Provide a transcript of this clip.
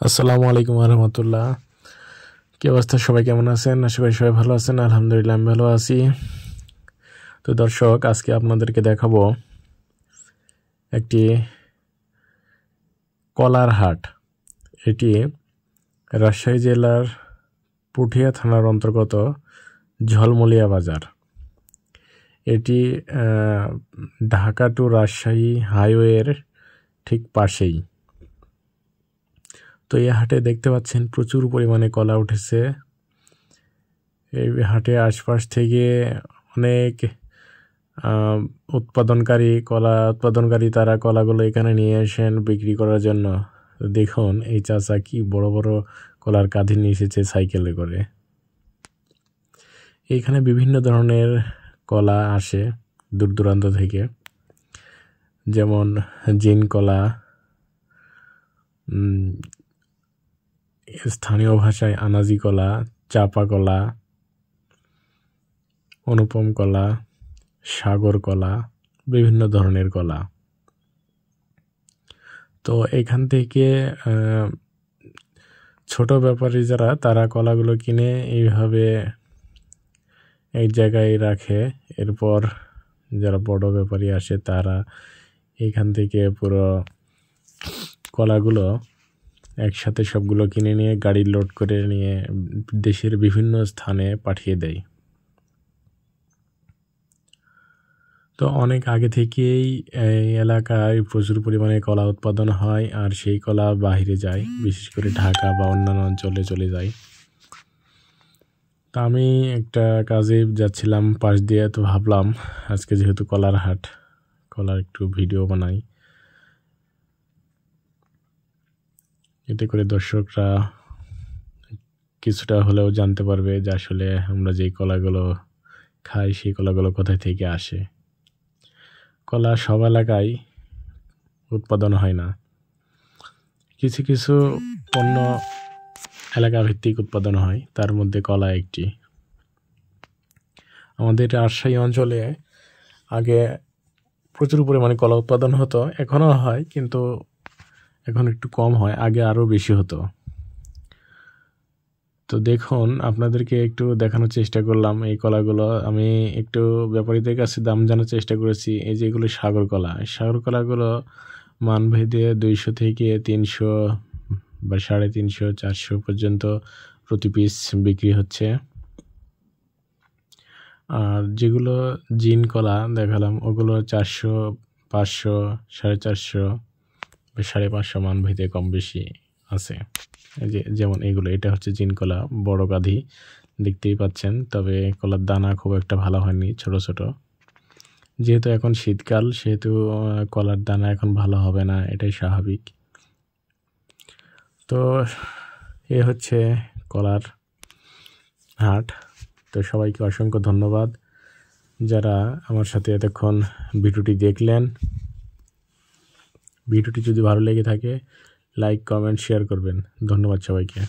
আসসালামু আলাইকুম রহমতুল্লাহ। কি অবস্থা, সবাই কেমন আছেন? আশা করি সবাই ভালো আছেন। আলহামদুলিল্লাহ আমি ভালো আছি। তো দর্শক, আজকে আপনাদেরকে দেখাবো একটি কলার হাট। এটি রাজশাহী জেলার পুঠিয়া থানার অন্তর্গত ঝলমলিয়া বাজার। এটি ঢাকা টু রাজশাহী হাইওয়ের ঠিক পাশেই। তো এই হাটে দেখতে পাচ্ছেন প্রচুর পরিমাণে কলা উঠেছে। এই হাটে আশপাশ থেকে অনেক কলা উৎপাদনকারী তারা কলাগুলো এখানে নিয়ে আসেন বিক্রি করার জন্য। দেখুন এই চাচা কি বড় বড় কলার কাঁধি নিয়ে এসেছে সাইকেলে করে। এইখানে বিভিন্ন ধরনের কলা আসে দূর দূরান্ত থেকে, যেমন জিন কলা, স্থানীয় ভাষায় আনাজি কলা, চাপা কলা, অনুপম কলা, সাগর কলা, বিভিন্ন ধরনের কলা। তো এখান থেকে ছোট ব্যাপারী যারা তারা কলাগুলো কিনে এইভাবে এক জায়গায় রাখে। এরপর যারা বড় ব্যাপারী আসে তারা এখান থেকে পুরো কলাগুলো একসাথে সবগুলো কিনে নিয়ে গাড়ি লোড করে নিয়ে দেশের বিভিন্ন স্থানে পাঠিয়ে দেয়। তো অনেক আগে থেকেই এই এলাকায় প্রচুর পরিমাণে কলা উৎপাদন হয়, আর সেই কলা বাইরে যায়, বিশেষ করে ঢাকা বা অন্যান্য অঞ্চলে চলে যায়। তা আমি একটা কাজে যাচ্ছিলাম পাশ দিয়ে, তো ভাবলাম আজকে যেহেতু কলার হাট, কলার একটু ভিডিও বানাই, এতে করে দর্শকরা কিছুটা হলেও জানতে পারবে যে আসলে আমরা যেই কলাগুলো খাই সেই কলাগুলো কোথায় থেকে আসে। কলা সব এলাকায় উৎপাদন হয় না, কিছু কিছু পণ্য এলাকা ভিত্তিক উৎপাদন হয়, তার মধ্যে কলা একটি। আমাদের রাজশাহী অঞ্চলে আগে প্রচুর পরিমাণে কলা উৎপাদন হতো, এখনও হয় কিন্তু এখন একটু কম হয়, আগে আরও বেশি হতো। তো দেখুন, আপনাদেরকে একটু দেখানোর চেষ্টা করলাম এই কলাগুলো। আমি একটু ব্যাপারীদের কাছে দাম জানার চেষ্টা করেছি। এই যে এগুলো সাগর কলা, সাগর কলাগুলো মানভেদে 200 থেকে 300 বা 350, 400 পর্যন্ত প্রতি পিস বিক্রি হচ্ছে। আর যেগুলো জিন কলা দেখালাম ওগুলো 400, 500, 450 বা 550 মানভেদে কম বেশি আছে। যেমন এগুলো, এটা হচ্ছে জিন কলা, বড় গাধি দেখতেই পাচ্ছেন, তবে কলার দানা খুব একটা ভালো হয়নি, ছোট ছোট। যেহেতু এখন শীতকাল সেহেতু কলার দানা এখন ভালো হবে না, এটাই স্বাভাবিক। তো এ হচ্ছে কলার হাট। তো সবাইকে অসংখ্য ধন্যবাদ যারা আমার সাথে এতক্ষণ ভিডিওটি দেখলেন। ভিডিওটি যদি ভালো লেগে থাকে লাইক, কমেন্ট, শেয়ার করবেন। ধন্যবাদ সবাইকে।